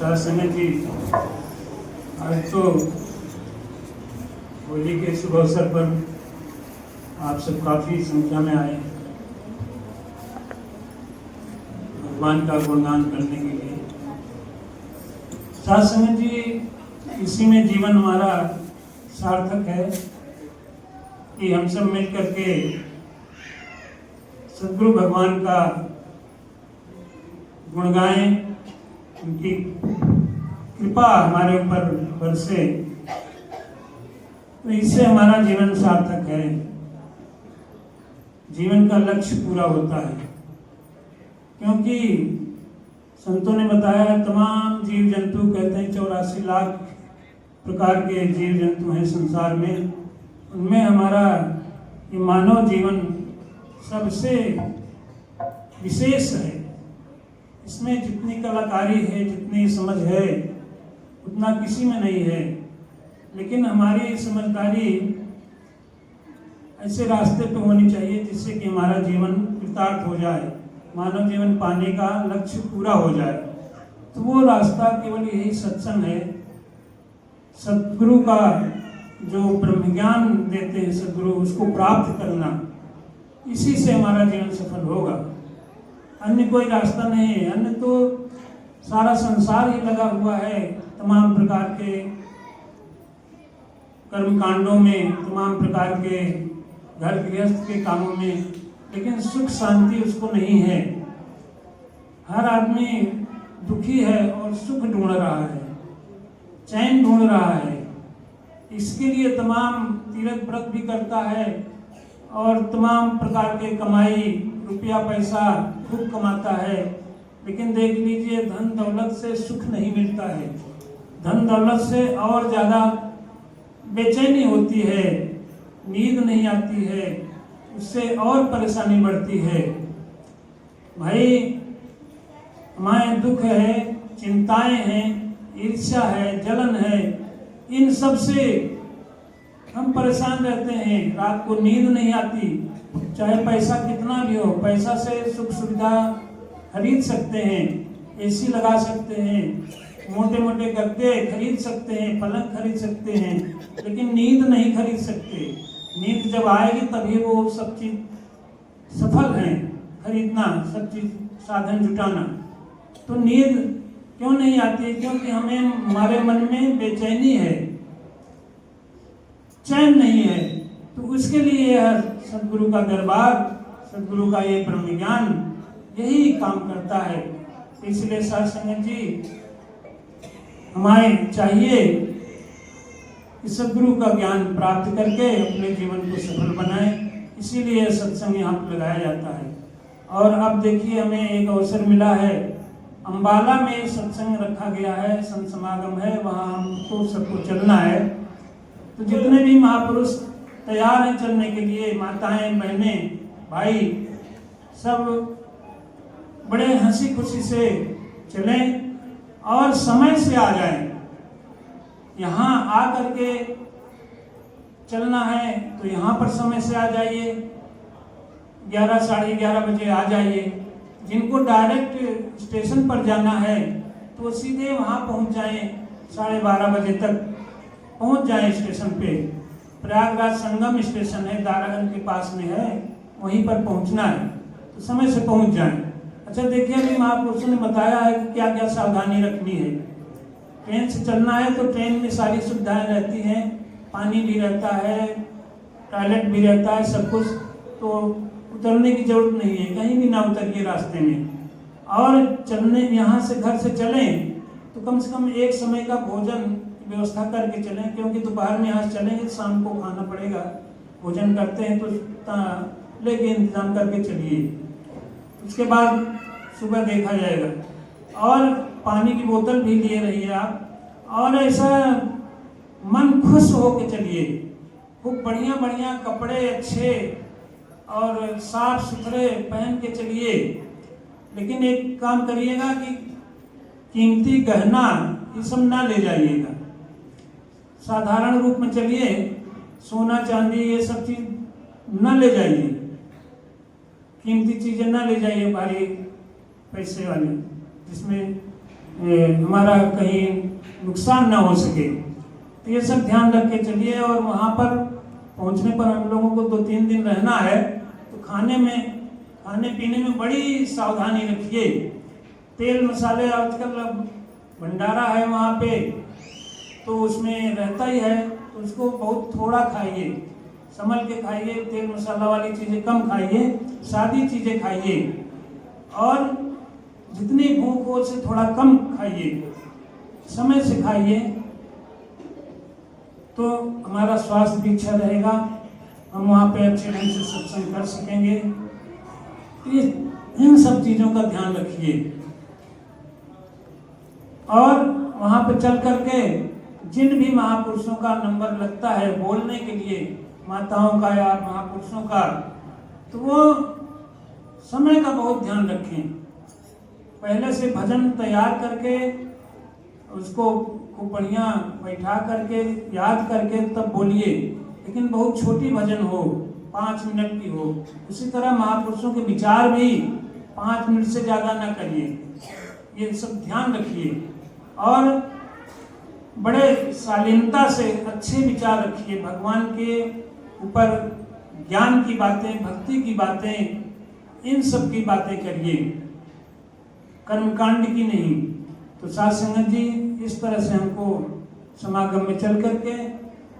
साथ संगत जी, आज तो होली के शुभ अवसर पर आप सब काफ़ी संख्या में आए भगवान का गुणगान करने के लिए। साथ संगत जी, इसी में जीवन हमारा सार्थक है कि हम सब मिल करके सद्गुरु भगवान का गुण गाएं, उनकी कृपा हमारे ऊपर बरसे, तो इससे हमारा जीवन सार्थक है, जीवन का लक्ष्य पूरा होता है। क्योंकि संतों ने बताया तमाम जीव जंतु, कहते हैं 84 लाख प्रकार के जीव जंतु हैं संसार में, उनमें हमारा ये मानव जीवन सबसे विशेष है। इसमें जितनी कलाकारी है, जितनी समझ है, उतना किसी में नहीं है। लेकिन हमारी समझदारी ऐसे रास्ते पे होनी चाहिए जिससे कि हमारा जीवन कृतार्थ हो जाए, मानव जीवन पाने का लक्ष्य पूरा हो जाए। तो वो रास्ता केवल यही सत्संग है। सद्गुरु का जो ब्रह्म ज्ञान देते हैं सद्गुरु, उसको प्राप्त करना, इसी से हमारा जीवन सफल होगा। अन्य कोई रास्ता नहीं है। अन्य तो सारा संसार ही लगा हुआ है तमाम प्रकार के कर्मकांडों में, तमाम प्रकार के घर गृहस्थ के कामों में, लेकिन सुख शांति उसको नहीं है। हर आदमी दुखी है और सुख ढूंढ रहा है, चैन ढूंढ रहा है। इसके लिए तमाम तीर्थ व्रत भी करता है और तमाम प्रकार के कमाई, रुपया पैसा खूब कमाता है, लेकिन देख लीजिए धन दौलत से सुख नहीं मिलता है। धन दौलत से और ज़्यादा बेचैनी होती है, नींद नहीं आती है, उससे और परेशानी बढ़ती है। भाई, हमारे दुख है, चिंताएं हैं, ईर्ष्या है, जलन है, इन सब से हम परेशान रहते हैं। रात को नींद नहीं आती, चाहे पैसा कितना भी हो। पैसा से सुख सुविधा खरीद सकते हैं, एसी लगा सकते हैं, मोटे मोटे गद्दे खरीद सकते हैं, पलंग खरीद सकते हैं, लेकिन नींद नहीं खरीद सकते। नींद जब आएगी तभी वो सब चीज सफल है खरीदना, सब चीज साधन जुटाना। तो नींद क्यों नहीं आती? क्योंकि हमें, हमारे मन में बेचैनी है, चैन नहीं है। तो उसके लिए सद्गुरु का दरबार, सद्गुरु का ये ब्रह्म ज्ञान यही काम करता है। इसलिए साथ संगत जी, हमें चाहिए कि सद्गुरु का ज्ञान प्राप्त करके अपने जीवन को सफल बनाएं। इसीलिए सत्संग यहाँ पर लगाया जाता है। और अब देखिए, हमें एक अवसर मिला है, अम्बाला में सत्संग रखा गया है, संत समागम है, वहाँ हमको सबको चलना है। तो जितने भी महापुरुष तैयार हैं चलने के लिए, माताएं, बहनें, भाई, सब बड़े हंसी खुशी से चलें और समय से आ जाएं। यहाँ आ करके चलना है तो यहाँ पर समय से आ जाइए, 11 साढ़े 11 बजे आ जाइए। जिनको डायरेक्ट स्टेशन पर जाना है तो सीधे वहाँ पहुँच जाएं, 12:30 बजे तक पहुँच जाएं स्टेशन पे। प्रयागराज संगम स्टेशन है, दारागंज के पास में है, वहीं पर पहुंचना है, तो समय से पहुंच जाएं। अच्छा देखिए, अभी महापुरुषों ने बताया है कि क्या क्या सावधानी रखनी है। ट्रेन से चलना है तो ट्रेन में सारी सुविधाएं रहती हैं, पानी भी रहता है, टॉयलेट भी रहता है, सब कुछ। तो उतरने की जरूरत नहीं है, कहीं भी ना उतरिए रास्ते में। और चलने, यहाँ से घर से चलें तो कम से कम एक समय का भोजन व्यवस्था करके चलें, क्योंकि दोपहर में यहाँ चलेंगे, शाम को खाना पड़ेगा। भोजन करते हैं तो लेके इंतजाम करके चलिए। उसके बाद सुबह देखा जाएगा। और पानी की बोतल भी लिए रहिए आप, और ऐसा मन खुश हो के चलिए। खूब बढ़िया बढ़िया कपड़े अच्छे और साफ सुथरे पहन के चलिए। लेकिन एक काम करिएगा कि कीमती गहना ये सब ना ले जाइएगा, साधारण रूप में चलिए। सोना चांदी ये सब चीज न ले जाइए, कीमती चीजें ना ले जाइए भारी पैसे वाली, जिसमें हमारा कहीं नुकसान ना हो सके। तो ये सब ध्यान रख के चलिए। और वहाँ पर पहुँचने पर हम लोगों को 2-3 दिन रहना है, तो खाने पीने में बड़ी सावधानी रखिए। तेल मसाले आजकल भंडारा है वहाँ पे, तो उसमें रहता ही है, तो उसको बहुत थोड़ा खाइए, संभल के खाइए। तेल मसाला वाली चीज़ें कम खाइए, सादी चीज़ें खाइए, और जितनी भूख हो उससे थोड़ा कम खाइए, समय से खाइए, तो हमारा स्वास्थ्य भी अच्छा रहेगा, हम वहाँ पे अच्छे ढंग से सत्संग कर सकेंगे। इन सब चीज़ों का ध्यान रखिए। और वहाँ पे चल करके जिन भी महापुरुषों का नंबर लगता है बोलने के लिए, माताओं का या महापुरुषों का, तो वो समय का बहुत ध्यान रखें। पहले से भजन तैयार करके उसको खूब बढ़िया बैठा करके याद करके तब बोलिए, लेकिन बहुत छोटी भजन हो, 5 मिनट की हो। उसी तरह महापुरुषों के विचार भी 5 मिनट से ज़्यादा ना करिए, ये सब ध्यान रखिए। और बड़े शालीनता से अच्छे विचार रखिए, भगवान के ऊपर ज्ञान की बातें, भक्ति की बातें, इन सब की बातें करिए, कर्मकांड की नहीं। तो साथ संगत जी, इस तरह से हमको समागम में चल करके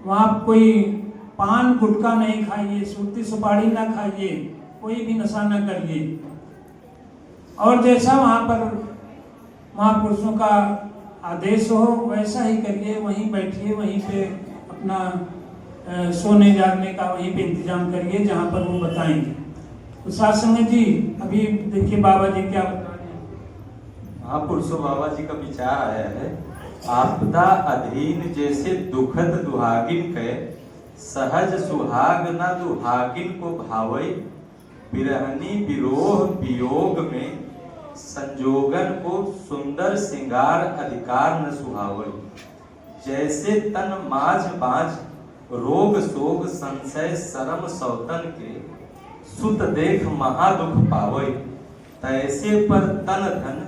वहाँ कोई पान गुटखा नहीं खाइए, सूरती सुपारी ना खाइए, कोई भी नशा ना करिए। और जैसा वहाँ पर महापुरुषों का आदेश हो वैसा ही करिए, वहीं बैठिए, वहीं पे अपना सोने जागने का वहीं पे इंतजाम करिए जहाँ पर वो बताएंगे। तो साथ संगत जी, अभी देखिए बाबा जी क्या बता रहे हैं। महापुरुषों बाबा जी का विचार आया है, आपदा अधीन जैसे दुखद दुहागिन के सहज सुहाग न दुहागिन को भावई, बिरहनी विरोह वियोग में संजोगन को सुंदर सिंगार अधिकार न सुहावई। जैसे तन माझ बाझ रोग शोक संशय शरम सौतन के सुत देख महादुख पावई, तैसे पर तन धन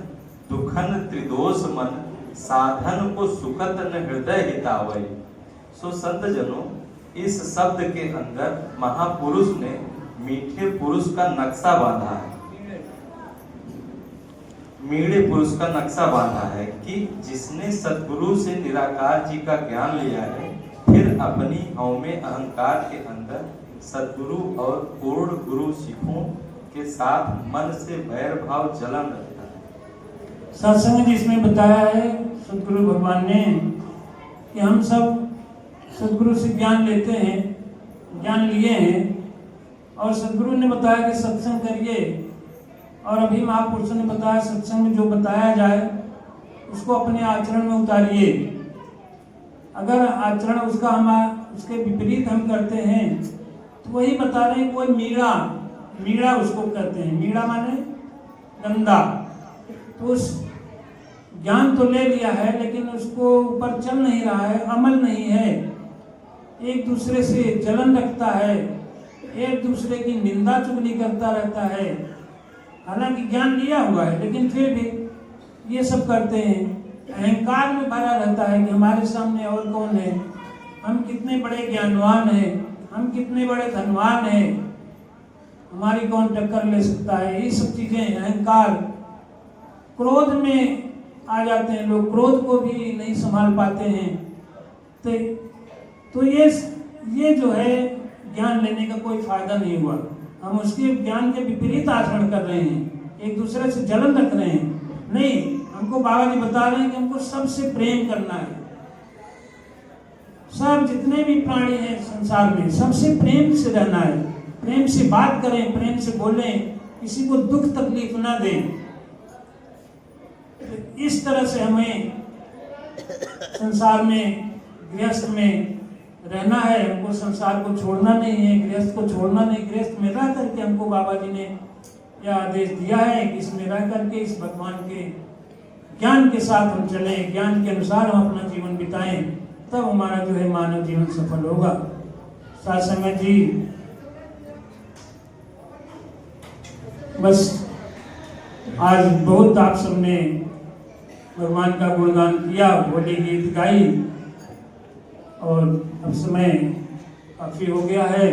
दुखन त्रिदोष मन साधन को सुखत न हृदय हितावई। सो संत जनों, इस शब्द के अंदर महापुरुष ने मीठे पुरुष का नक्शा बांधा है, मीठे पुरुष का नक्शा बांधा है कि जिसने सद्गुरु से निराकार जी का ज्ञान लिया है, फिर अपनी हौमे अहंकार के अंदर सद्गुरु और पूर्ण गुरु सिखों के साथ मन से वैर भाव जलन रखता है। सत्संग जिसमें बताया है सद्गुरु भगवान ने कि हम सब सद्गुरु से ज्ञान लेते हैं, ज्ञान लिए हैं, और सद्गुरु ने बताया कि सत्संग करिए, और अभी महापुरुषों ने बताया सत्संग में जो बताया जाए उसको अपने आचरण में उतारिए। अगर आचरण उसके विपरीत हम करते हैं तो वही बता रहे हैं, कोई मीड़ा उसको कहते हैं, मीड़ा माने गंदा। तो उस ज्ञान तो ले लिया है लेकिन उसको ऊपर चल नहीं रहा है, अमल नहीं है, एक दूसरे से जलन रखता है, एक दूसरे की निंदा चुगली करता रहता है। हालांकि ज्ञान लिया हुआ है लेकिन फिर भी ये सब करते हैं, अहंकार में भरा रहता है कि हमारे सामने और कौन है, हम कितने बड़े ज्ञानवान हैं, हम कितने बड़े धनवान हैं, हमारी कौन टक्कर ले सकता है। ये सब चीजें अहंकार, क्रोध में आ जाते हैं लोग, क्रोध को भी नहीं संभाल पाते हैं। तो ये जो है ज्ञान लेने का कोई फायदा नहीं हुआ, हम उसके ज्ञान के विपरीत आचरण कर रहे हैं, एक दूसरे से जलन रख रहे हैं। नहीं, हमको बाबा जी बता रहे हैं कि हमको सबसे प्रेम करना है, सब जितने भी प्राणी हैं संसार में सबसे प्रेम से रहना है, प्रेम से बात करें, प्रेम से बोलें, किसी को दुख तकलीफ ना दें। इस तरह से हमें संसार में गृहस्थ में रहना है, हमको संसार को छोड़ना नहीं है, गृहस्थ को छोड़ना नहीं, गृहस्थ में रह करके हमको बाबा जी ने यह आदेश दिया है कि इसमें रह करके इस भगवान के ज्ञान के साथ हम चलें, ज्ञान के अनुसार हम अपना जीवन बिताएं, तब हमारा जो है मानव जीवन सफल होगा। साथ संगत जी, बस आज बहुत आप सबने भगवान का गुणगान किया, होली गीत गाई और अब समय काफी हो गया है।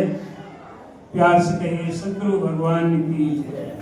प्यार से कहिए सद्गुरु भगवान की जय।